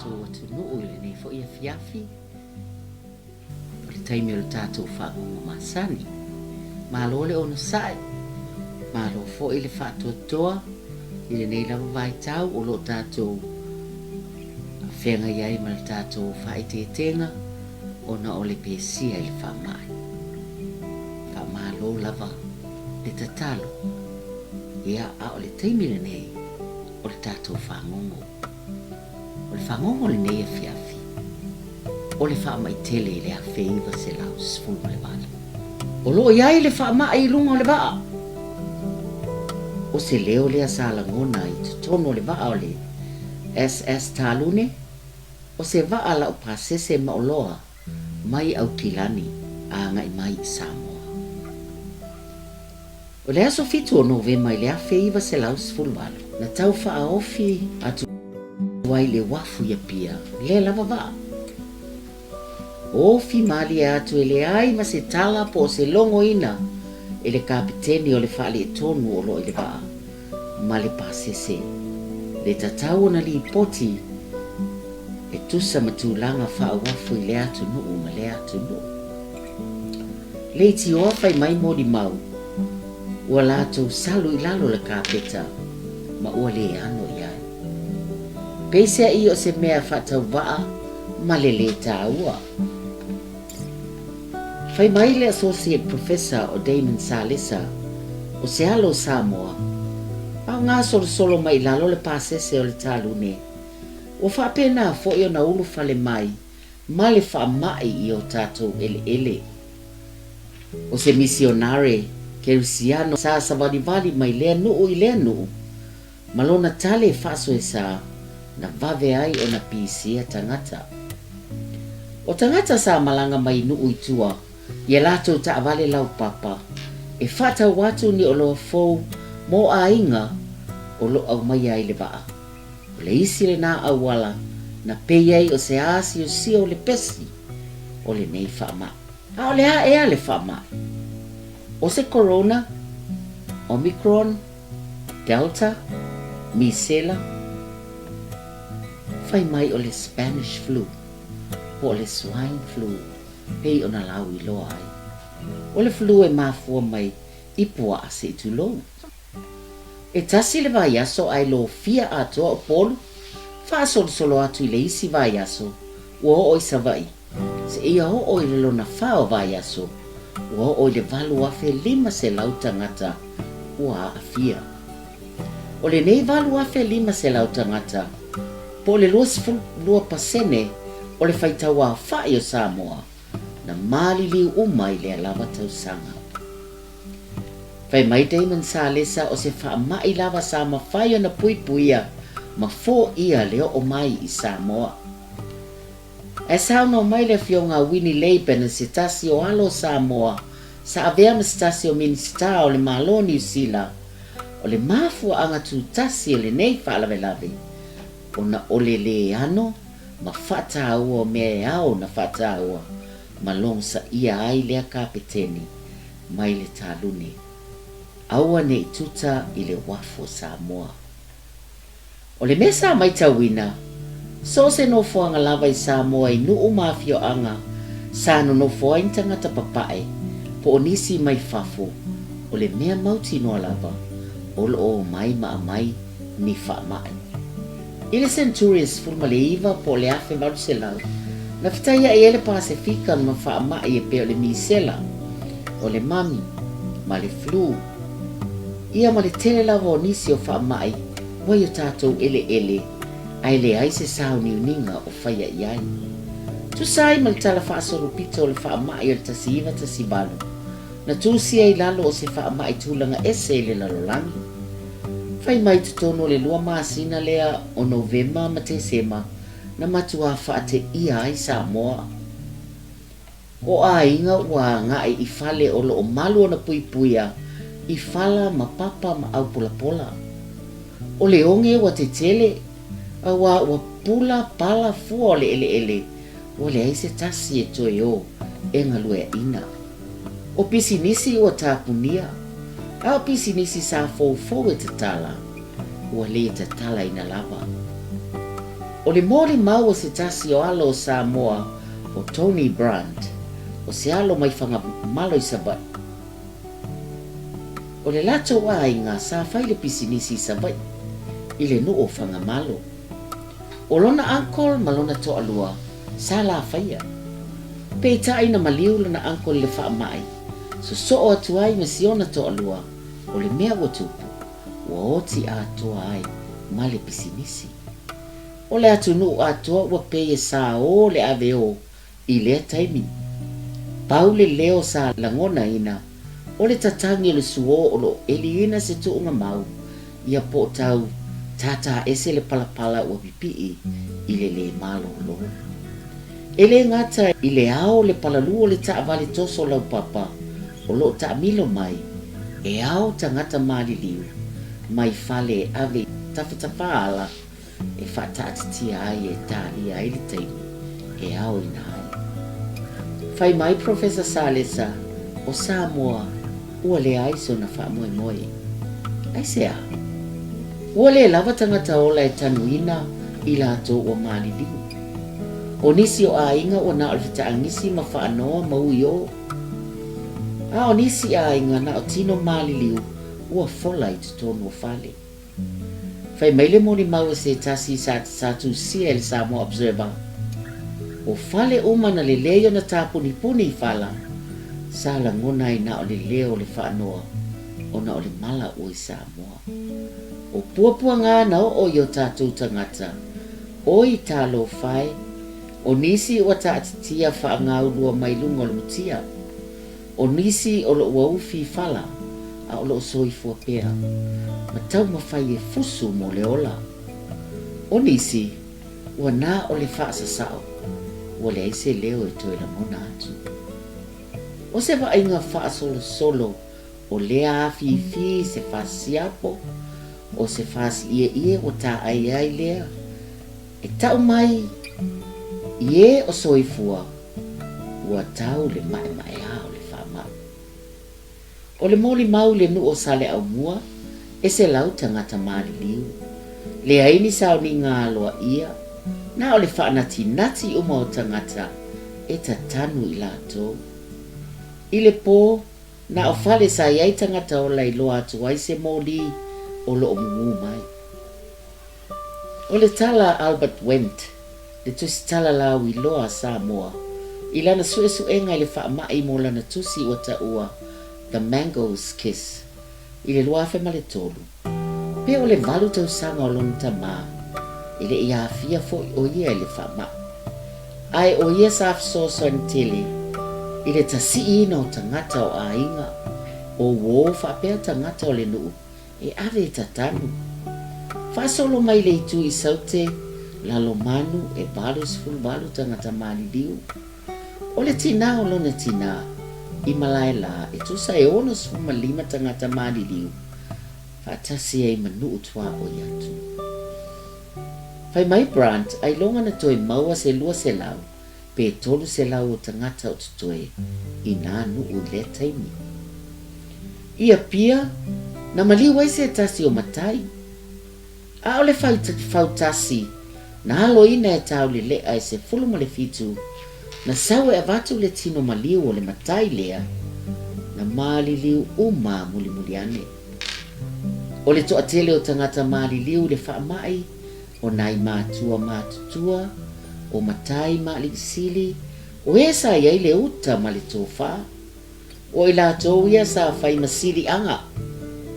tatou atunuu i lenei foʻi afiafi o le taimi o le tatou faagogo masani malo le ona saʻi malo foʻi le faatoatoa i lenei lava vaitau o loo tatou afega iai ma le tatou faaitetega ona o le pesia i le faamai faamālō lava le tatalo ia a o le taimi lenei o le tatou fagogo o le fagogo lenei afiafi o le faamaitele i le afeiva se lau sefulu le vale o loo iai le faamaʻi i luga o le vaa o se leo lea salagona i totonu o le vaa o le SS talune o se vaa lau pasese maoloa mai autilani agai mai i Samoa o le aso fitu o Novema i le afeiva se lau sefulu vale na tau faaofi atu ai le wafu ia pia le lava vaa ofi mali atu e leai ma se tala po se longoina e le kapiteni o le faaleetonu o loo i le vaa ma le pasese le tatau ona lipoti e tusa ma tulaga faauafu i le atunuu ma le atunuu le itioa fai mai molimau ua latou salu i lalo le kapeta ma ua lē ano i ai peisea i o se mea faatauvaa ma le lē tāua fai mai le associate professor o Damon Salesa o se alo Samoa au ngā solosolo mai lalo le pasese o le talune o faapena foʻi ona ulu fale mai ma le faamaʻi i o tatou ele o se misionare kerusiano sa savalivali mai lea nuu i lea nuu ma lona tale e faasoesā na vave ai ona pisia tagata o tagata sa malaga mai nuu i tua ia latou taavale laupapa e faatau atu ni o loa fou mo aiga o loʻau mai ai le vaa o le isi lenā auala na pei ai o se asiosio o le pesi o lenei faamaʻi a o le a ea le faamaʻi o se corona omicron delta misela fai mai o le Spanish flu o le swine flu pei ona lau i loa ai o le flu e mafua mai i puaa se i tulou e tasi le vaiaso ai lo fia atoa o polu faasolosolo atu i le isi vaiaso ua oo i savai se ia oo i le lona fao vaiaso ua oo i le valu afe 5 se lau tagata ua aafia o lenei valu afe 5 se lau tagata po o le 2% o le faitauā faʻi o Samoa na maliliu uma i le lava tausaga fai mai Damon Salesa o se faamaʻi lava sa mafai ona puipuia ma fō ia le oo mai i Samoa e sauno mai le fionga Winnie Laban na se tasi o alo Samoa sa avea ma se tasi o minista o le malo New Zealand o le mafuaaga tutasi e lenei faalavelave ona o le lē ano ma faataua o mea e ao na faataua ma logosaʻia ai lea kapeteni mai le talune aua ne ituta i le wafo Samoa o le mea sa mai tauina so se nofoaga lava i Samoa i nuu mafioaga sa nonofo ai tagata papaʻe po o nisi mai fafo o le mea mautinoa lava o loo mai maamai ni faamaʻi i le Centurions fulmaleiva po o le afe valuselau na fitaia i ele Pasifika ma faamaʻi e pe o le misela o le mami ma le flu ia ma le tele lava o nisi o faamaʻi wai o tatou ele ai leai se sauniuniga o faia i ai tusai ma le tala faasolopito o le faamaʻi o le tasiiva tasivalu na tusia i lalo o se faamaʻi tulaga ese i le lalolagi fai mai totonu o le 2 masina lea o Novema ma Tesema na matua faateʻia ai Samoa o aiga ua agaʻi i fale o loo malu ona puipuia i fala ma papa ma aupolapola o le onge ua tetele aua ua pula pala fua o le eleele ua leai se tasi e toe o e galueaʻina o pisinisi ua tapunia a o pisinisi sa foufou e tatala ua lē tatala ina lava O le moli mau o se tasi o alo o Samoa o Tony Brandt, o se alo mai whanga malo i sabai. O le lato wa inga sa whaile pisinisi sabai, i le nu o whanga malo. O lona ankol ma lona to alua, sa la whaia. Pe ta ina maliu lona ankol le Faamai, so o atuai me siona to alua, o le mea o tupu, o oti a toa ai, ma le pisinisi. O le atunuu atua ua peye sa o le aveo i lea taimi. Pau le leo sa langona ina, o le tatangi o le suo o lo eliina se tuunga mau, ia po tau tata ese le palapala ua pipii i le Lemalu lo. Ele ngata i le ao le palalu o le taavale toso lau papa, o lo taamilo mai, e ao tangata maliliu, mai fale ave tafatafaala, e whataatitia ai e tālia ai le taimi, e ao ina ai. Faamai Professor Salesa, o Samoa, ua le aiso na whaamoe moe. Ai sea, ua le lava tangata ola e tanuina i lato ua maliliu. O nisi o a inga o na alfita angisi ma whaanoa mau i o. A o nisi a inga na o tino maliliu ua fola i tutonu o fale. Faamai le moni mau se tasi sa tu sia le Samoa Observer. O fale umana le leo na tapuni puni i fala. Sa la ngona i na o le leo le whaanoa o na o le mala o i Samoa. O puapua ngā na o i o tātou tangata. O i tālo whai. O nisi o taatitia whaangaulua mai lunga le mutia. O nisi o lo ua ufi fala. A o lo soifua pea. Ma tau mawhai e fusu mo le ola. O nisi, ua nā o le whaasa sao. Ua le aise leo e toe la mona atu. O se wa inga wha solo o lea afi se whasiapo. O se whasi ie o tā ai lea. E tau mai, ie o soifua. Ua tau le mai a o le whamau. O le moli mau le nu o sale au mua. E se lau tangata maliliu. Le aini sao ni ngā loa ia. Na o le whaanati nati uma o tangata. E ta tanu i lato. I le pō. Na o whale sa iai tangata o lai loa atu ai se moli. O lo o mungu mai. O le tala Albert Wendt. Le tusi tala lau i loa Samoa. I lana suenga i le Faamai mo lana tusi o ta ua. The Mango's Kiss. I le loafe ma le tolu. Pe o le valu tausanga o lona tamā. I le ia fia fo o ia i le Faamai. Ai o ia sa afsoso ni tele. I le tasi ina o tangata o a inga. O wo whapea tangata o le nuu. E ave tatanu. Whasolo mai le itu i saute. Lalo manu e balu tangata maliliu. O le tina o lona tina. I malaela e tusa e ono sfuma 5 tangata maliliu. Fatasi e manu utua o yatu. Faamai Brandt ai longa na toe maua se lua se lau. Pe tolu se lau o tangata o tutoe. I nā nuu le taimi. Ia pia na maliu ai se tasi o matai. A o le fautasi. Na halo ina e tau le lea e se fulu ma le fitu. Na sau e avatu le tino maliu o le matai lea. Na maliliu uma muli ane. O le toa tele o tangata maliliu le Faamai. O nai mātutua. O matai maalisili. O esa iai le uta ma le tofa. O i la tau ia sa fai masili anga.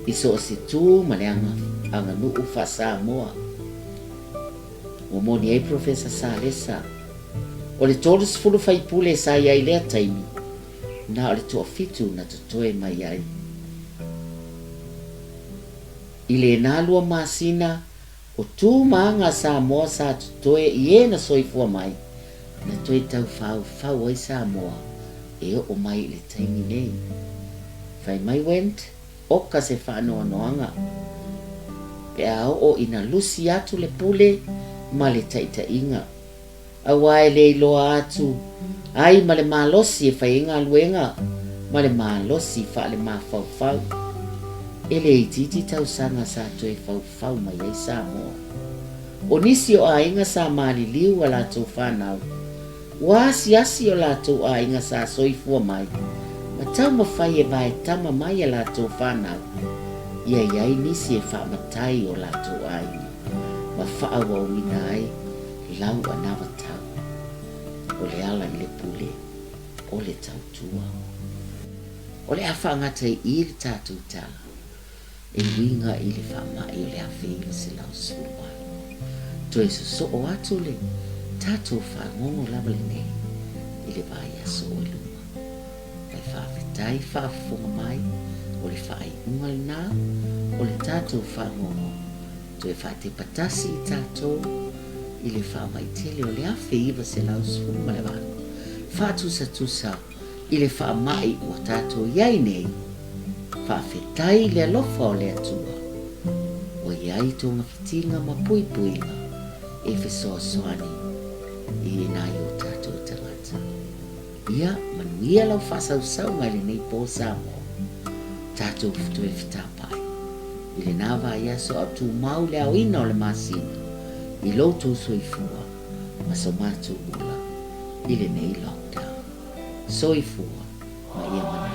Iso o se tu ma le anga nuu fa Samoa. O moni ai Professor Salesa. O le tolus fulu fai pule sa iai lea taimi. Na o le toa fitu na totoe mai ai. I le nalua masina. O tu maanga Samoa sa totoe i na soifua mai. Na toe tau fau ai Samoa. E o mai le taimi nei. Faamai Wendt. Oka se whaanoa noanga. Pe au o ina lusi atu le pule. Ma le taita inga. Awai le iloa atu. Ai ma le malosi e whainga luenga. Ma le malosi wha le mawhau. E le ititi tausanga sa toe whau mai ai Samoa. O nisi o ainga sa maliliu a latou whanau. Wa asi o latou ainga sa soifua mai. Ma tau mawhai e vai tama mai a latou whanau. Ia iai nisi e whaamatai o latou ainga. Ma whaawa o minai lau a nawa tau. O le ala i le pule, o le tautua. O le awha ngata i le tatou tala. E winga i le Faamai o le afea se lau sua. Toe so o atu le tatou whangongo lava le nei i le vai aso o luma. Kai whawhetai whaafonga mai o le whaai unga le nā o le tatou whangongo. Toe whaate patasi i tatou i le Faamai tele o le afea se lau sua ma le wano. Whaatusa i le Faamai o tatou iai nei. Whaafetai le alofa o le atua. O iai tonga fitinga ma pui puinga. E fesoasoani i nai o tatou tangata. Ia manuia lau whasausau ngai le nei po Samoa. Tatou futu e fitapai. I le nawa ia so atu mau le au ina o le masina. I loutou soifua ma so matu ula. I le nei lockdown. Soifua ma ia mana.